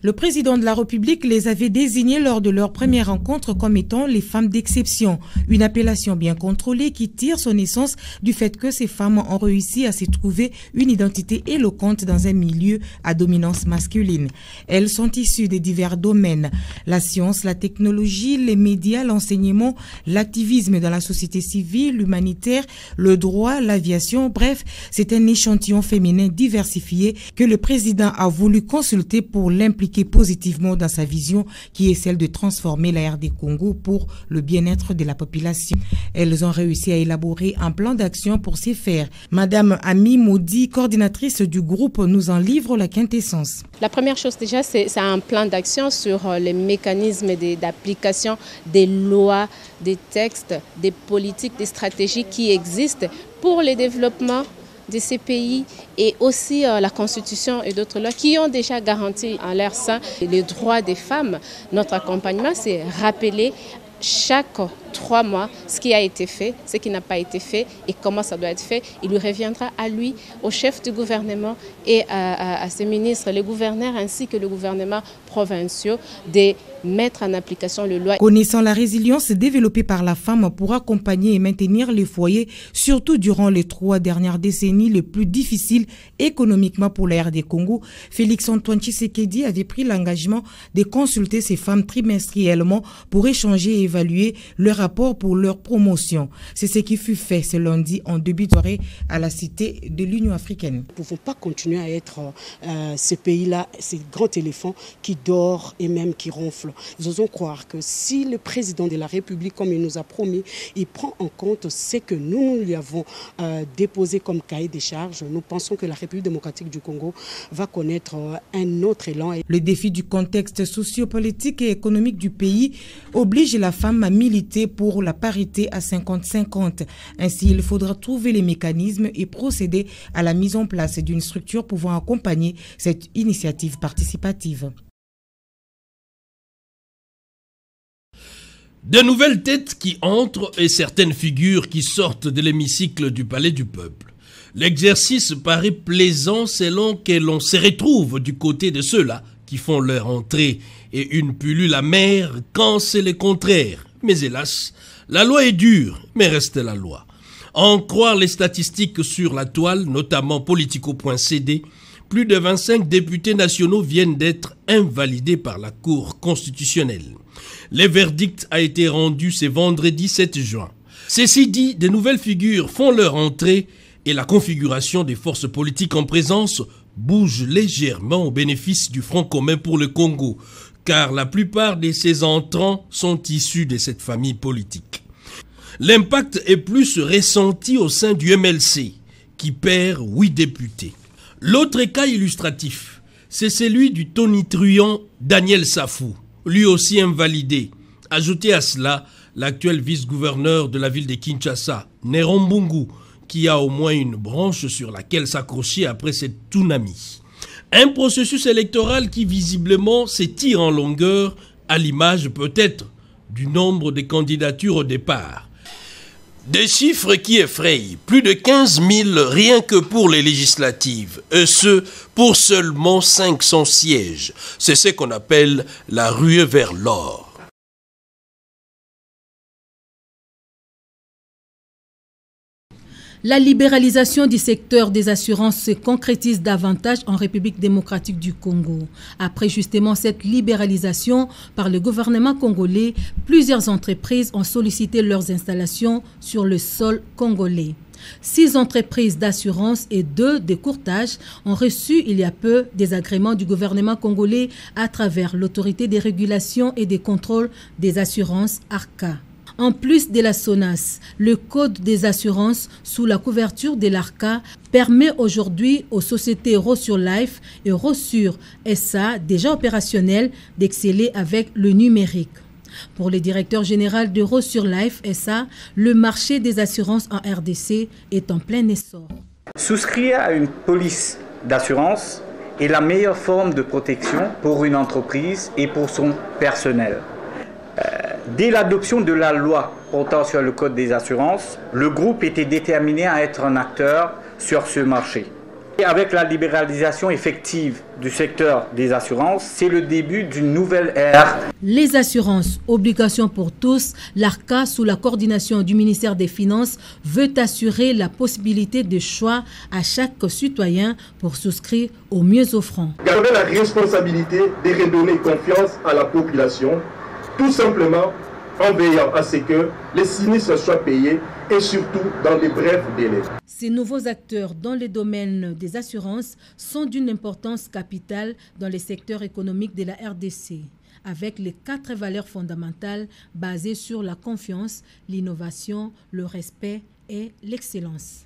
Le président de la République les avait désignées lors de leur première rencontre comme étant les femmes d'exception. Une appellation bien contrôlée qui tire son essence du fait que ces femmes ont réussi à s'y trouver une identité éloquente dans un milieu à dominance masculine. Elles sont issues de divers domaines. La science, la technologie, les médias, l'enseignement, l'activisme dans la société civile, l'humanitaire, le droit, l'aviation. Bref, c'est un échantillon féminin diversifié que le président a voulu consulter pour l'impliquer positivement dans sa vision qui est celle de transformer la RD Congo pour le bien-être de la population. Elles ont réussi à élaborer un plan d'action pour s'y faire. Madame Ami Maudi, coordinatrice du groupe, nous en livre la quintessence. La première chose déjà, c'est un plan d'action sur les mécanismes d'application des lois, des textes, des politiques, des stratégies qui existent pour le développement de ces pays et aussi la Constitution et d'autres lois qui ont déjà garanti en leur sein les droits des femmes. Notre accompagnement, c'est rappeler chaque 3 mois ce qui a été fait, ce qui n'a pas été fait et comment ça doit être fait. Il lui reviendra à lui, au chef du gouvernement et à ses ministres, les gouverneurs ainsi que le gouvernement provinciaux de mettre en application les lois. Connaissant la résilience développée par la femme pour accompagner et maintenir les foyers, surtout durant les 3 dernières décennies les plus difficiles économiquement pour la RD Congo, Félix-Antoine Tshisekedi avait pris l'engagement de consulter ces femmes trimestriellement pour échanger et évaluer le rapport pour leur promotion. C'est ce qui fut fait ce lundi en début de soirée à la Cité de l'Union africaine. Nous ne pouvons pas continuer à être ces pays-là, ces grands éléphants qui dorment et même qui ronflent. Nous osons croire que si le président de la République, comme il nous a promis, il prend en compte ce que nous lui avons déposé comme cahier des charges, nous pensons que la République démocratique du Congo va connaître un autre élan. Le défi du contexte sociopolitique et économique du pays oblige la femme à militer pour la parité à 50-50. Ainsi, il faudra trouver les mécanismes et procéder à la mise en place d'une structure pouvant accompagner cette initiative participative. De nouvelles têtes qui entrent et certaines figures qui sortent de l'hémicycle du Palais du Peuple. L'exercice paraît plaisant selon que l'on se retrouve du côté de ceux-là qui font leur entrée et une pullule amère quand c'est le contraire. Mais hélas, la loi est dure, mais reste la loi. À en croire les statistiques sur la toile, notamment Politico.cd, plus de 25 députés nationaux viennent d'être invalidés par la Cour constitutionnelle. Le verdict a été rendu ce vendredi 7 juin. Ceci dit, de nouvelles figures font leur entrée et la configuration des forces politiques en présence bouge légèrement au bénéfice du Front commun pour le Congo, car la plupart de ces entrants sont issus de cette famille politique. L'impact est plus ressenti au sein du MLC, qui perd 8 députés. L'autre cas illustratif, c'est celui du tonitruant Daniel Safou, lui aussi invalidé. Ajoutez à cela l'actuel vice-gouverneur de la ville de Kinshasa, Néron Mbungu, qui a au moins une branche sur laquelle s'accrocher après cette tsunami. Un processus électoral qui visiblement s'étire en longueur, à l'image peut-être du nombre de candidatures au départ. Des chiffres qui effrayent, plus de 15 000 rien que pour les législatives, et ce, pour seulement 500 sièges. C'est ce qu'on appelle la ruée vers l'or. La libéralisation du secteur des assurances se concrétise davantage en République démocratique du Congo. Après justement cette libéralisation par le gouvernement congolais, plusieurs entreprises ont sollicité leurs installations sur le sol congolais. 6 entreprises d'assurance et 2 de courtage ont reçu il y a peu des agréments du gouvernement congolais à travers l'autorité des régulations et des contrôles des assurances ARCA. En plus de la SONAS, le Code des assurances sous la couverture de l'ARCA permet aujourd'hui aux sociétés Rosur Life et Rosur SA, déjà opérationnelles, d'exceller avec le numérique. Pour le directeur général de Rosur Life SA, le marché des assurances en RDC est en plein essor. Souscrire à une police d'assurance est la meilleure forme de protection pour une entreprise et pour son personnel. Dès l'adoption de la loi portant sur le Code des assurances, le groupe était déterminé à être un acteur sur ce marché. Et avec la libéralisation effective du secteur des assurances, c'est le début d'une nouvelle ère. Les assurances, obligations pour tous, l'ARCA, sous la coordination du ministère des Finances, veut assurer la possibilité de choix à chaque citoyen pour souscrire au mieux offrant. Garder la responsabilité de redonner confiance à la population, tout simplement en veillant à ce que les sinistres soient payés et surtout dans les brefs délais. Ces nouveaux acteurs dans le domaine des assurances sont d'une importance capitale dans les secteurs économiques de la RDC, avec les 4 valeurs fondamentales basées sur la confiance, l'innovation, le respect et l'excellence.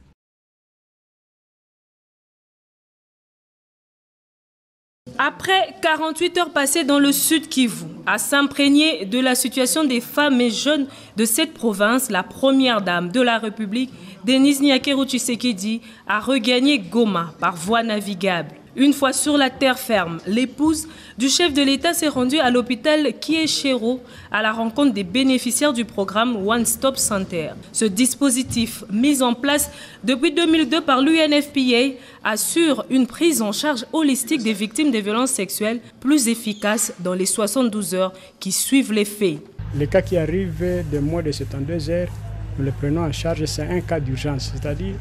Après 48 heures passées dans le Sud Kivu, à s'imprégner de la situation des femmes et jeunes de cette province, la première dame de la République, Denise Nyakeru Tshisekedi, a regagné Goma par voie navigable. Une fois sur la terre ferme, l'épouse du chef de l'État s'est rendue à l'hôpital Kieshero à la rencontre des bénéficiaires du programme One Stop Center. Ce dispositif, mis en place depuis 2002 par l'UNFPA, assure une prise en charge holistique des victimes de violences sexuelles plus efficace dans les 72 heures qui suivent les faits. Les cas qui arrivent de moins de 72 heures, nous les prenons en charge, c'est un cas d'urgence, c'est-à-dire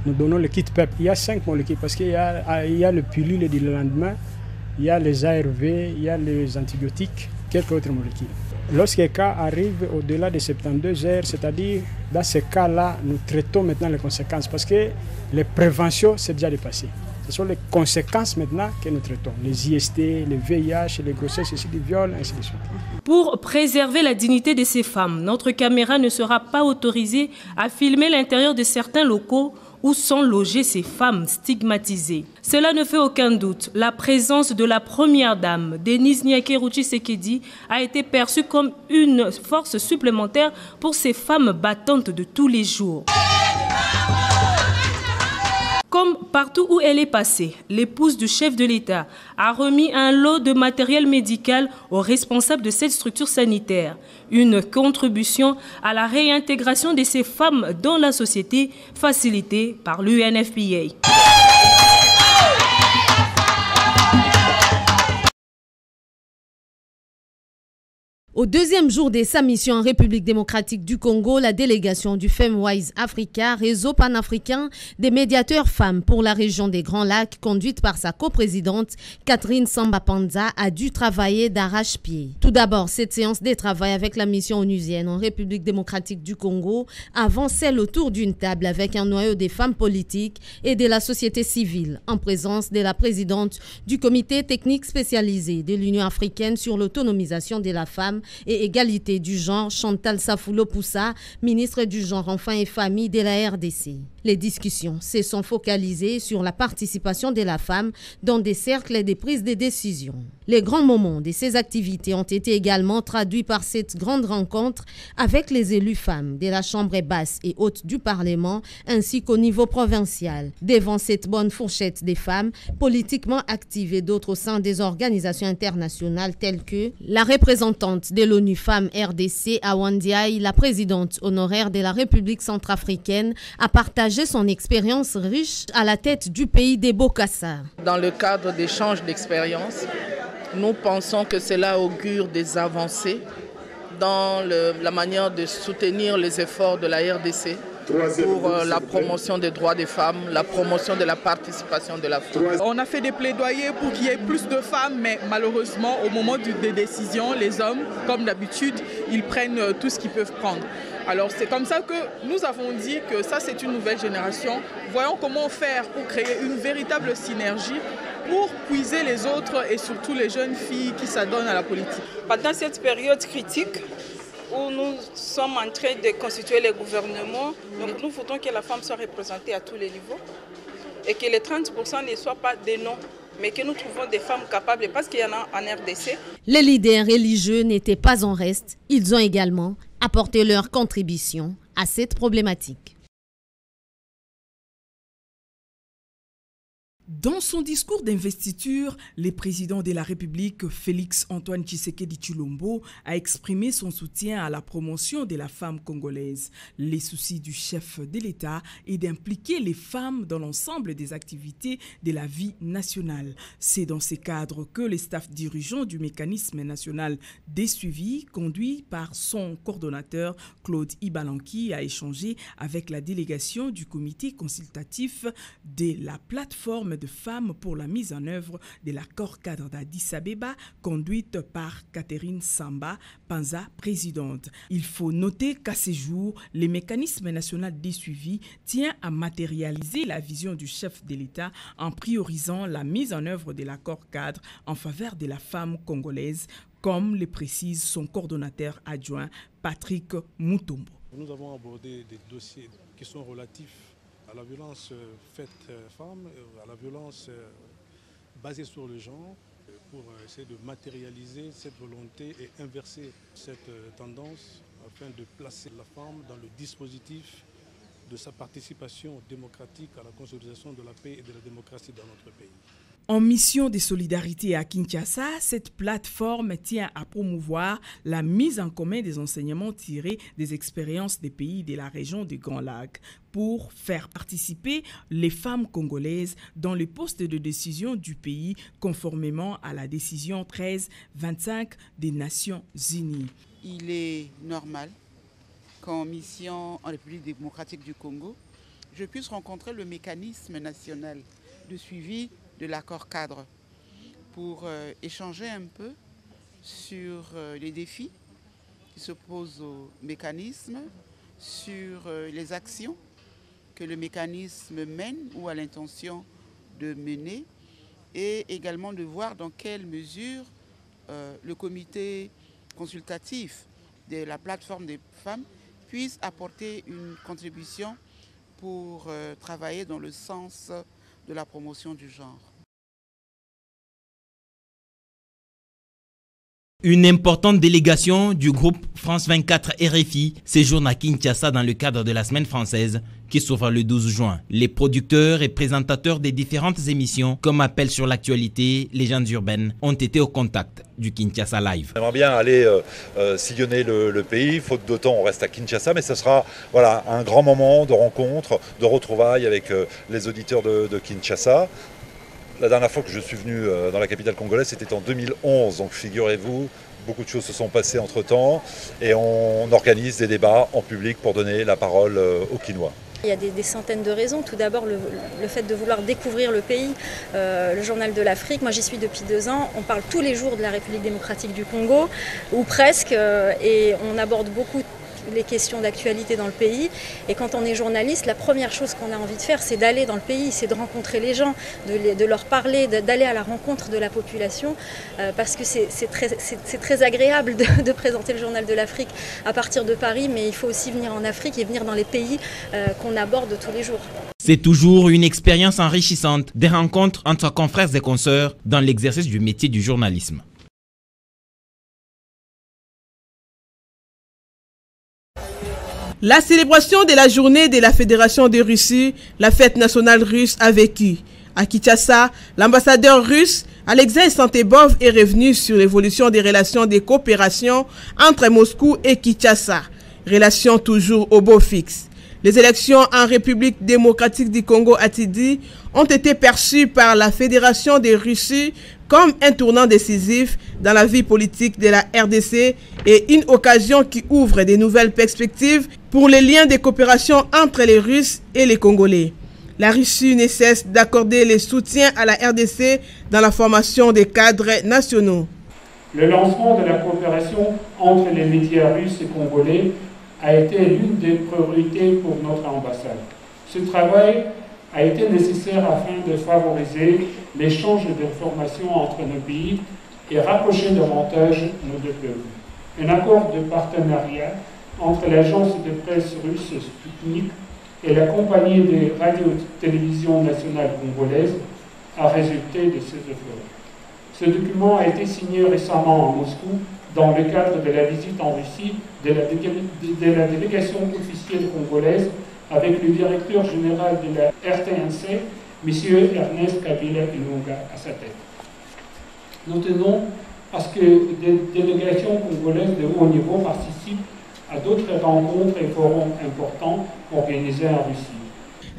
nous donnons le kit PEP. Il y a 5 molécules parce qu'il y a le pilule du lendemain, il y a les ARV, il y a les antibiotiques, quelques autres molécules. Lorsque les cas arrivent au-delà de 72 heures, c'est-à-dire dans ces cas-là, nous traitons maintenant les conséquences parce que les préventions, c'est déjà dépassé. Ce sont les conséquences maintenant que nous traitons, les IST, les VIH, les grossesses issues du viol, ainsi de suite. Pour préserver la dignité de ces femmes, notre caméra ne sera pas autorisée à filmer l'intérieur de certains locaux où sont logées ces femmes stigmatisées. Cela ne fait aucun doute. La présence de la première dame, Denise Nyakeru Tshisekedi, a été perçue comme une force supplémentaire pour ces femmes battantes de tous les jours. Comme partout où elle est passée, l'épouse du chef de l'État a remis un lot de matériel médical aux responsables de cette structure sanitaire. Une contribution à la réintégration de ces femmes dans la société facilitée par l'UNFPA. Au deuxième jour de sa mission en République démocratique du Congo, la délégation du FemWise Africa, réseau panafricain des médiateurs femmes pour la région des Grands Lacs, conduite par sa coprésidente Catherine Samba-Panza, a dû travailler d'arrache-pied. Tout d'abord, cette séance de travail avec la mission onusienne en République démocratique du Congo avançait autour d'une table avec un noyau des femmes politiques et de la société civile, en présence de la présidente du comité technique spécialisé de l'Union africaine sur l'autonomisation de la femme et égalité du genre, Chantal Safoulo-Poussa, ministre du genre, enfants et famille de la RDC. Les discussions se sont focalisées sur la participation de la femme dans des cercles de prise de décision. Les grands moments de ces activités ont été également traduits par cette grande rencontre avec les élus femmes de la Chambre basse et haute du Parlement ainsi qu'au niveau provincial. Devant cette bonne fourchette des femmes politiquement actives et d'autres au sein des organisations internationales telles que la représentante de l'ONU Femmes RDC à Wandiaï, la présidente honoraire de la République centrafricaine, a partagé son expérience riche à la tête du pays des Bokassa. Dans le cadre d'échanges d'expériences, nous pensons que cela augure des avancées dans la manière de soutenir les efforts de la RDC pour la promotion des droits des femmes, la promotion de la participation de la femme. On a fait des plaidoyers pour qu'il y ait plus de femmes, mais malheureusement, au moment des décisions, les hommes, comme d'habitude, ils prennent tout ce qu'ils peuvent prendre. Alors c'est comme ça que nous avons dit que ça c'est une nouvelle génération. Voyons comment faire pour créer une véritable synergie pour puiser les autres et surtout les jeunes filles qui s'adonnent à la politique. Pendant cette période critique où nous sommes en train de constituer les gouvernements, donc nous voulons que la femme soit représentée à tous les niveaux et que les 30% ne soient pas des noms, mais que nous trouvons des femmes capables parce qu'il y en a en RDC. Les leaders religieux n'étaient pas en reste. Ils ont également apporté leur contribution à cette problématique. Dans son discours d'investiture, le président de la République, Félix Antoine Tshisekedi Tshilombo, a exprimé son soutien à la promotion de la femme congolaise. Les soucis du chef de l'État est d'impliquer les femmes dans l'ensemble des activités de la vie nationale. C'est dans ces cadres que le staff dirigeant du mécanisme national des suivis, conduit par son coordonnateur Claude Ibalanki, a échangé avec la délégation du comité consultatif de la plateforme de femmes pour la mise en œuvre de l'accord cadre d'Addis Abeba, conduite par Catherine Samba Panza, présidente. Il faut noter qu'à ce jour, le mécanisme national des suivis tient à matérialiser la vision du chef de l'État en priorisant la mise en œuvre de l'accord cadre en faveur de la femme congolaise, comme le précise son coordonnateur adjoint Patrick Mutombo. Nous avons abordé des dossiers qui sont relatifs à la violence faite aux femmes, à la violence basée sur le genre, pour essayer de matérialiser cette volonté et inverser cette tendance afin de placer la femme dans le dispositif de sa participation démocratique à la consolidation de la paix et de la démocratie dans notre pays. En mission de solidarité à Kinshasa, cette plateforme tient à promouvoir la mise en commun des enseignements tirés des expériences des pays de la région du Grand Lac pour faire participer les femmes congolaises dans les postes de décision du pays conformément à la décision 1325 des Nations Unies. Il est normal qu'en mission en République démocratique du Congo, je puisse rencontrer le mécanisme national de suivi de l'accord cadre pour échanger un peu sur les défis qui se posent au mécanisme, sur les actions que le mécanisme mène ou a l'intention de mener, et également de voir dans quelle mesure le comité consultatif de la plateforme des femmes puisse apporter une contribution pour travailler dans le sens de la promotion du genre. Une importante délégation du groupe France 24 RFI séjourne à Kinshasa dans le cadre de la semaine française qui s'ouvre le 12 juin. Les producteurs et présentateurs des différentes émissions, comme Appel sur l'actualité, Légendes urbaines, ont été au contact du Kinshasa Live. On aimerait bien aller sillonner le pays, faute de temps on reste à Kinshasa, mais ce sera voilà, un grand moment de rencontre, de retrouvailles avec les auditeurs de Kinshasa. La dernière fois que je suis venu dans la capitale congolaise, c'était en 2011, donc figurez-vous, beaucoup de choses se sont passées entre-temps et on organise des débats en public pour donner la parole aux Kinois. Il y a des centaines de raisons. Tout d'abord, le fait de vouloir découvrir le pays, le Journal de l'Afrique. Moi, j'y suis depuis 2 ans. On parle tous les jours de la République démocratique du Congo, ou presque, et on aborde beaucoup les questions d'actualité dans le pays. Et quand on est journaliste, la première chose qu'on a envie de faire, c'est d'aller dans le pays, c'est de rencontrer les gens, de leur parler, d'aller à la rencontre de la population, parce que c'est très agréable de présenter le Journal de l'Afrique à partir de Paris, mais il faut aussi venir en Afrique et venir dans les pays qu'on aborde tous les jours. C'est toujours une expérience enrichissante, des rencontres entre confrères et consoeurs dans l'exercice du métier du journalisme. La célébration de la journée de la Fédération de Russie, la fête nationale russe, a vécu. À Kinshasa, l'ambassadeur russe Alexei Santebov est revenu sur l'évolution des relations de coopération entre Moscou et Kinshasa. Relations toujours au beau fixe. Les élections en République démocratique du Congo, a-t-il dit, ont été perçues par la Fédération de Russie comme un tournant décisif dans la vie politique de la RDC et une occasion qui ouvre de nouvelles perspectives pour les liens de coopération entre les Russes et les Congolais. La Russie ne cesse d'accorder le soutien à la RDC dans la formation des cadres nationaux. Le lancement de la coopération entre les médias russes et congolais a été l'une des priorités pour notre ambassade. Ce travail a été nécessaire afin de favoriser l'échange d'informations entre nos pays et rapprocher davantage nos deux peuples. Un accord de partenariat entre l'agence de presse russe Sputnik et la compagnie des radio-télévision nationale congolaise a résulté de ces efforts. Ce document a été signé récemment à Moscou dans le cadre de la visite en Russie de la délégation officielle congolaise avec le directeur général de la RTNC, M. Ernest Kabila Ilunga à sa tête. Nous tenons à ce que des délégations congolaises de haut niveau participent à d'autres rencontres et forums importants organisés en Russie.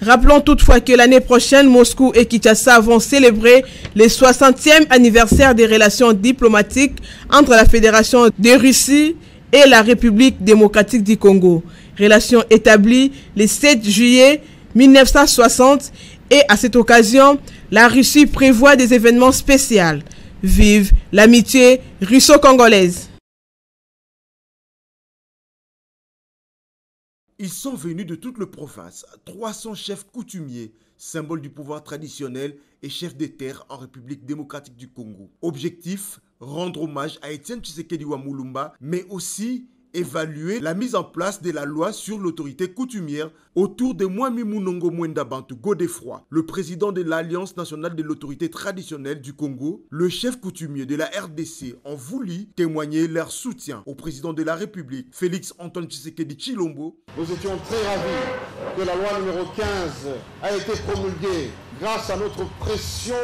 Rappelons toutefois que l'année prochaine, Moscou et Kinshasa vont célébrer le 60e anniversaire des relations diplomatiques entre la Fédération de Russie et la République démocratique du Congo. Relations établies le 7 juillet 1960 et à cette occasion, la Russie prévoit des événements spéciaux. Vive l'amitié russo-congolaise. Ils sont venus de toute la province, 300 chefs coutumiers, symboles du pouvoir traditionnel et chefs des terres en République démocratique du Congo. Objectif, rendre hommage à Étienne Tshisekedi Mulumba, mais aussi évaluer la mise en place de la loi sur l'autorité coutumière autour de Mwami Munongo Mwenda Bantu Godefroy, le président de l'Alliance nationale de l'autorité traditionnelle du Congo. Le chef coutumier de la RDC ont voulu témoigner leur soutien au président de la République, Félix Antoine Tshisekedi Tshilombo. Nous étions très ravis que la loi numéro 15 a été promulguée grâce à notre pression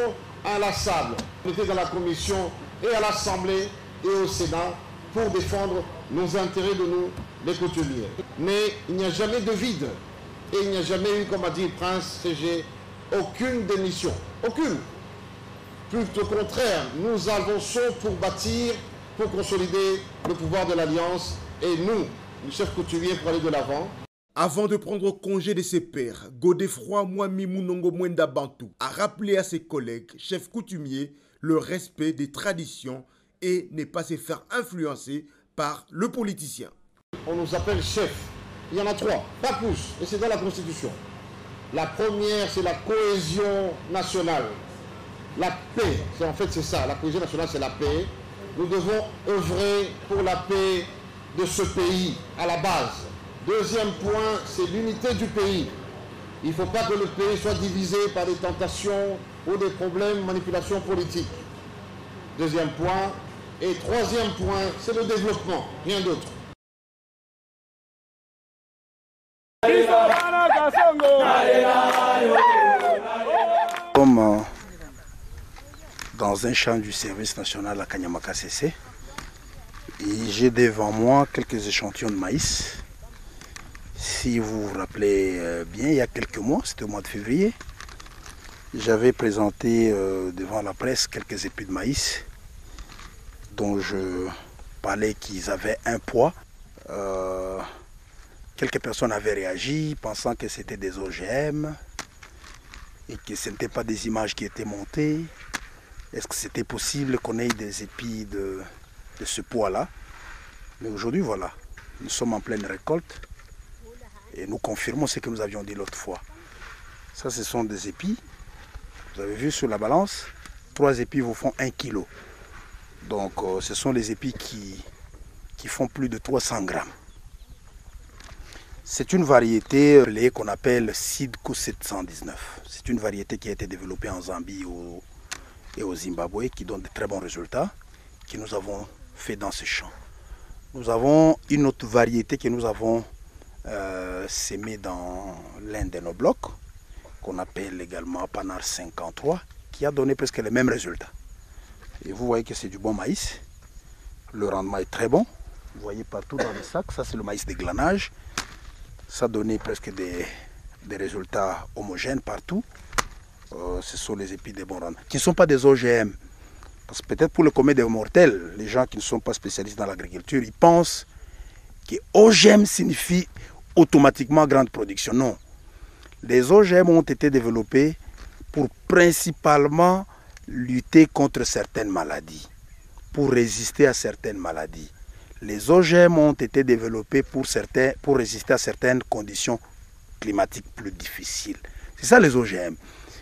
inlassable. On était dans la commission et à l'Assemblée et au Sénat pour défendre nos intérêts de nous, les coutumiers. Mais il n'y a jamais de vide et il n'y a jamais eu, comme a dit le prince CG, aucune démission. Aucune. Tout au contraire, nous avançons pour bâtir, pour consolider le pouvoir de l'Alliance et nous, les chefs coutumiers, pour aller de l'avant. Avant de prendre congé de ses pairs, Godefroy Mwami Munongo Mwenda Bantu a rappelé à ses collègues, chefs coutumiers, le respect des traditions et ne pas se faire influencer par le politicien. On nous appelle chef. Il y en a 3, pas plus, et c'est dans la Constitution. La première, c'est la cohésion nationale. La paix, en fait c'est ça, la cohésion nationale c'est la paix. Nous devons œuvrer pour la paix de ce pays à la base. Deuxième point, c'est l'unité du pays. Il ne faut pas que le pays soit divisé par des tentations ou des problèmes, manipulations politiques. Deuxième point. Et troisième point, c'est le développement, rien d'autre. Comme dans un champ du service national à Kanyamaka CC, j'ai devant moi quelques échantillons de maïs. Si vous vous rappelez bien, il y a quelques mois, c'était au mois de février, j'avais présenté devant la presse quelques épis de maïs dont je parlais qu'ils avaient un poids. Quelques personnes avaient réagi pensant que c'était des OGM et que ce n'étaient pas des images qui étaient montées. Est-ce que c'était possible qu'on ait des épis de ce poids-là? Mais aujourd'hui, voilà, nous sommes en pleine récolte et nous confirmons ce que nous avions dit l'autre fois. Ça, ce sont des épis. Vous avez vu sur la balance, 3 épis vous font 1 kg. Donc, ce sont les épis qui font plus de 300 grammes. C'est une variété qu'on appelle Sidco 719. C'est une variété qui a été développée en Zambie et au Zimbabwe, qui donne de très bons résultats, que nous avons fait dans ce champ. Nous avons une autre variété que nous avons sémée dans l'un de nos blocs, qu'on appelle également Panard 53, qui a donné presque les mêmes résultats. Et vous voyez que c'est du bon maïs. Le rendement est très bon. Vous voyez partout dans les sacs, ça c'est le maïs de glanage. Ça a donné presque des résultats homogènes partout. Ce sont les épis de bon rendement, qui ne sont pas des OGM. Parce que peut-être pour le commun des mortels, les gens qui ne sont pas spécialistes dans l'agriculture, ils pensent que OGM signifie automatiquement grande production. Non. Les OGM ont été développés pour principalement lutter contre certaines maladies, pour résister à certaines maladies. Les OGM ont été développés pour résister à certaines conditions climatiques plus difficiles. C'est ça les OGM.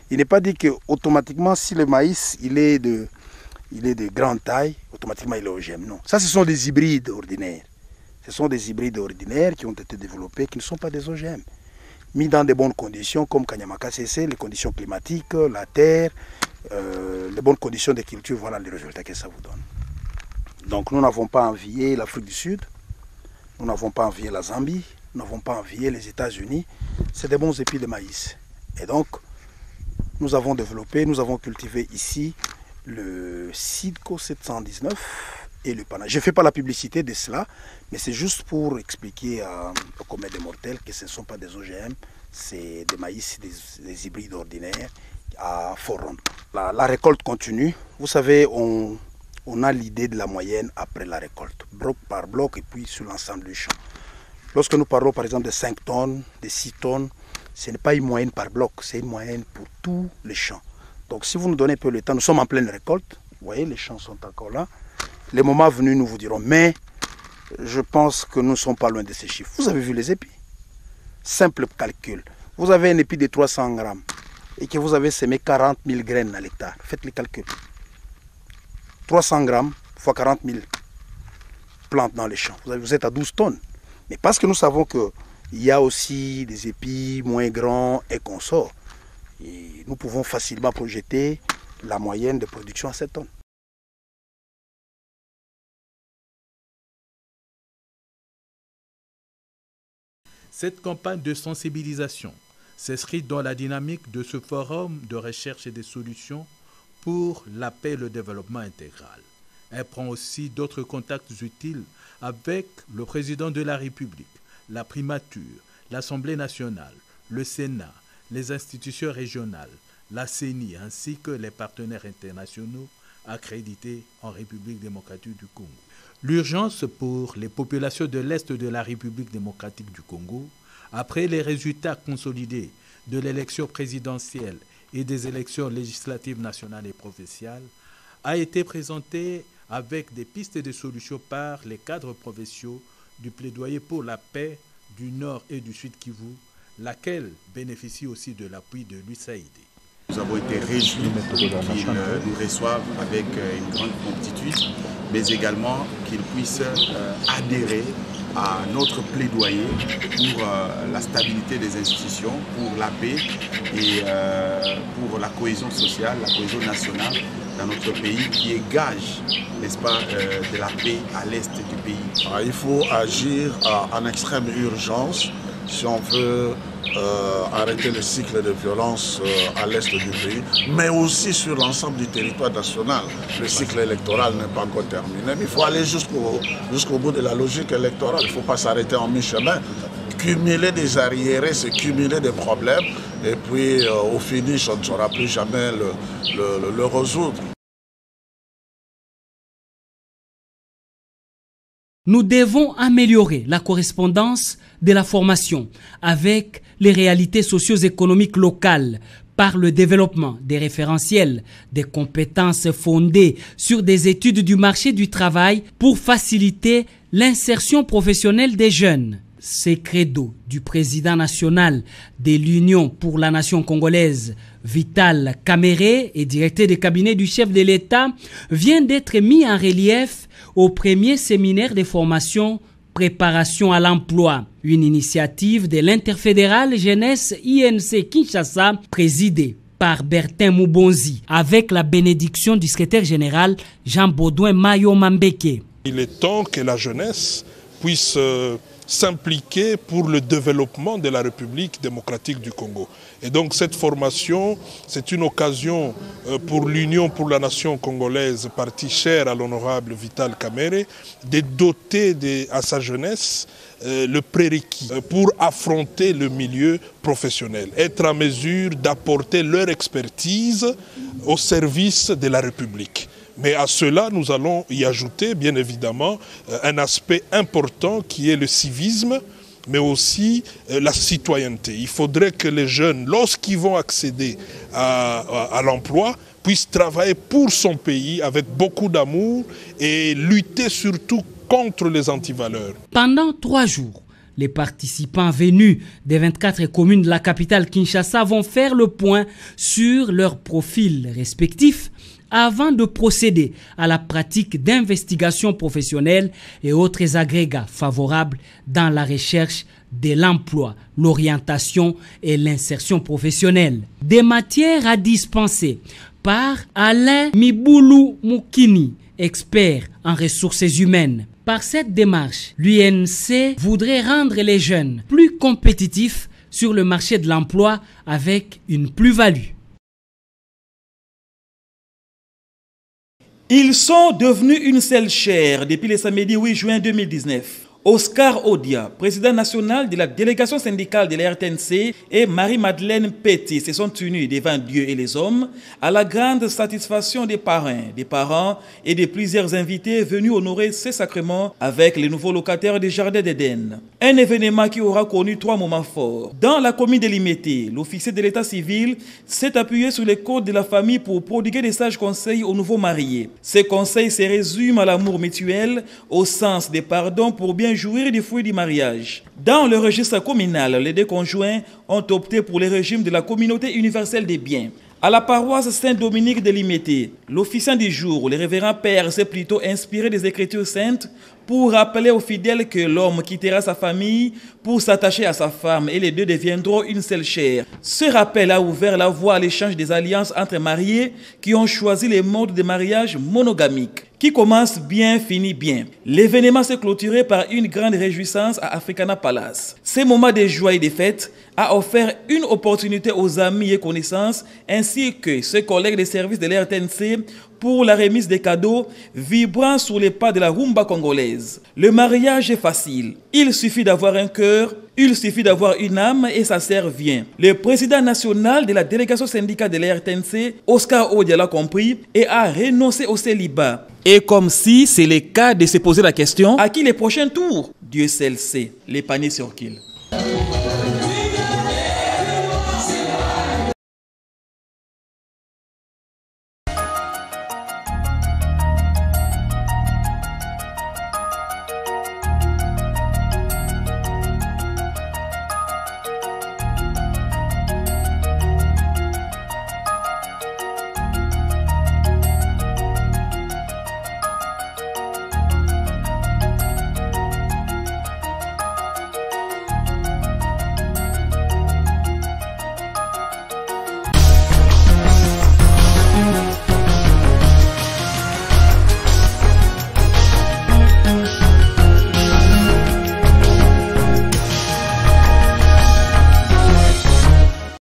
Il n'est pas dit que automatiquement si le maïs il est de grande taille, automatiquement il est OGM. Non. Ça ce sont des hybrides ordinaires. Ce sont des hybrides ordinaires qui ont été développés, qui ne sont pas des OGM. Mis dans de bonnes conditions comme Kanyamaka CC, les conditions climatiques, la terre, les bonnes conditions de culture, voilà les résultats que ça vous donne. Donc nous n'avons pas envié l'Afrique du Sud, nous n'avons pas envié la Zambie, nous n'avons pas envié les États-Unis. C'est des bons épis de maïs. Et donc, nous avons développé, nous avons cultivé ici le Sidco 719 et le panache. Je ne fais pas la publicité de cela, mais c'est juste pour expliquer au commun des mortels que ce ne sont pas des OGM, c'est des maïs, des hybrides ordinaires à fort rendement. La récolte continue. Vous savez, on a l'idée de la moyenne après la récolte, bloc par bloc et puis sur l'ensemble du champ. Lorsque nous parlons par exemple de 5 tonnes, de 6 tonnes, ce n'est pas une moyenne par bloc, c'est une moyenne pour tous les champs. Donc si vous nous donnez un peu le temps, nous sommes en pleine récolte, vous voyez, les champs sont encore là. Les moments venus, nous vous dirons, mais je pense que nous ne sommes pas loin de ces chiffres. Vous avez vu les épis? Simple calcul. Vous avez un épi de 300 grammes et que vous avez semé 40 000 graines à l'hectare. Faites les calculs. 300 grammes fois 40 000 plantes dans les champs. Vous êtes à 12 tonnes. Mais parce que nous savons qu'il y a aussi des épis moins grands et consorts, et nous pouvons facilement projeter la moyenne de production à 7 tonnes. Cette campagne de sensibilisation s'inscrit dans la dynamique de ce forum de recherche et de solutions pour la paix et le développement intégral. Elle prend aussi d'autres contacts utiles avec le président de la République, la primature, l'Assemblée nationale, le Sénat, les institutions régionales, la CENI ainsi que les partenaires internationaux accrédités en République démocratique du Congo. L'urgence pour les populations de l'Est de la République démocratique du Congo, après les résultats consolidés de l'élection présidentielle et des élections législatives nationales et provinciales, a été présentée avec des pistes de solutions par les cadres provinciaux du plaidoyer pour la paix du Nord et du Sud Kivu, laquelle bénéficie aussi de l'appui de l'USAID. Nous avons été réjouis qu'ils nous reçoivent avec une grande promptitude, mais également qu'ils puissent adhérer à notre plaidoyer pour la stabilité des institutions, pour la paix et pour la cohésion sociale, la cohésion nationale dans notre pays qui est gage, n'est-ce pas, de la paix à l'est du pays. Il faut agir en extrême urgence si on veut arrêter le cycle de violence à l'est du pays, mais aussi sur l'ensemble du territoire national. Le cycle électoral n'est pas encore terminé, mais il faut aller jusqu'au bout de la logique électorale. Il ne faut pas s'arrêter en mi-chemin. Cumuler des arriérés, c'est cumuler des problèmes, et puis au finish, on ne saura plus jamais le résoudre. Nous devons améliorer la correspondance de la formation avec les réalités socio-économiques locales par le développement des référentiels, des compétences fondées sur des études du marché du travail pour faciliter l'insertion professionnelle des jeunes. C'est credo du président national de l'Union pour la nation congolaise, Vital Kamerhe, et directeur de cabinet du chef de l'État, vient d'être mis en relief au premier séminaire de formation préparation à l'emploi, une initiative de l'interfédérale jeunesse INC Kinshasa, présidée par Bertin Moubonzi, avec la bénédiction du secrétaire général Jean-Baudouin Mayo Mambeke. Il est temps que la jeunesse puisse s'impliquer pour le développement de la République démocratique du Congo. Et donc cette formation, c'est une occasion pour l'Union pour la nation congolaise, parti chère à l'honorable Vital Kamerhe, de doter à sa jeunesse le prérequis pour affronter le milieu professionnel, être en mesure d'apporter leur expertise au service de la République. Mais à cela, nous allons y ajouter, bien évidemment, un aspect important qui est le civisme, mais aussi la citoyenneté. Il faudrait que les jeunes, lorsqu'ils vont accéder à l'emploi, puissent travailler pour son pays avec beaucoup d'amour et lutter surtout contre les antivaleurs. Pendant 3 jours, les participants venus des 24 communes de la capitale Kinshasa vont faire le point sur leurs profils respectifs avant de procéder à la pratique d'investigations professionnelles et autres agrégats favorables dans la recherche de l'emploi, l'orientation et l'insertion professionnelle. Des matières à dispenser par Alain Miboulou Moukini, expert en ressources humaines. Par cette démarche, l'UNC voudrait rendre les jeunes plus compétitifs sur le marché de l'emploi avec une plus-value. Ils sont devenus une seule chair depuis le samedi 8 juin 2019. Oscar Odia, président national de la délégation syndicale de la RTNC, et Marie-Madeleine Petit se sont tenus devant Dieu et les hommes à la grande satisfaction des parents et de plusieurs invités venus honorer ces sacrements avec les nouveaux locataires des Jardins d'Éden. Un événement qui aura connu 3 moments forts. Dans la commune de Limete, l'officier de l'état civil s'est appuyé sur les codes de la famille pour prodiguer des sages conseils aux nouveaux mariés. Ces conseils se résument à l'amour mutuel, au sens des pardons pour bien jouir du fruit du mariage. Dans le registre communal, les 2 conjoints ont opté pour le régime de la communauté universelle des biens. À la paroisse Saint-Dominique de Limete, l'officiant du jour, le révérend père, s'est plutôt inspiré des Écritures saintes pour rappeler aux fidèles que l'homme quittera sa famille pour s'attacher à sa femme et les 2 deviendront une seule chair. Ce rappel a ouvert la voie à l'échange des alliances entre mariés qui ont choisi les modes de mariage monogamiques. Qui commence bien, finit bien. L'événement s'est clôturé par une grande réjouissance à Africana Palace. Ce moment de joie et de fête a offert une opportunité aux amis et connaissances ainsi que ses collègues des services de l'RTNC pour la remise des cadeaux vibrant sous les pas de la rumba congolaise. Le mariage est facile. Il suffit d'avoir un cœur, il suffit d'avoir une âme et ça sert vient. Le président national de la délégation syndicale de la RTNC, Oscar Odia, l'a compris et a renoncé au célibat. Et comme si c'est le cas de se poser la question, à qui les prochains tours? Dieu seul sait, les paniers sur qu'il.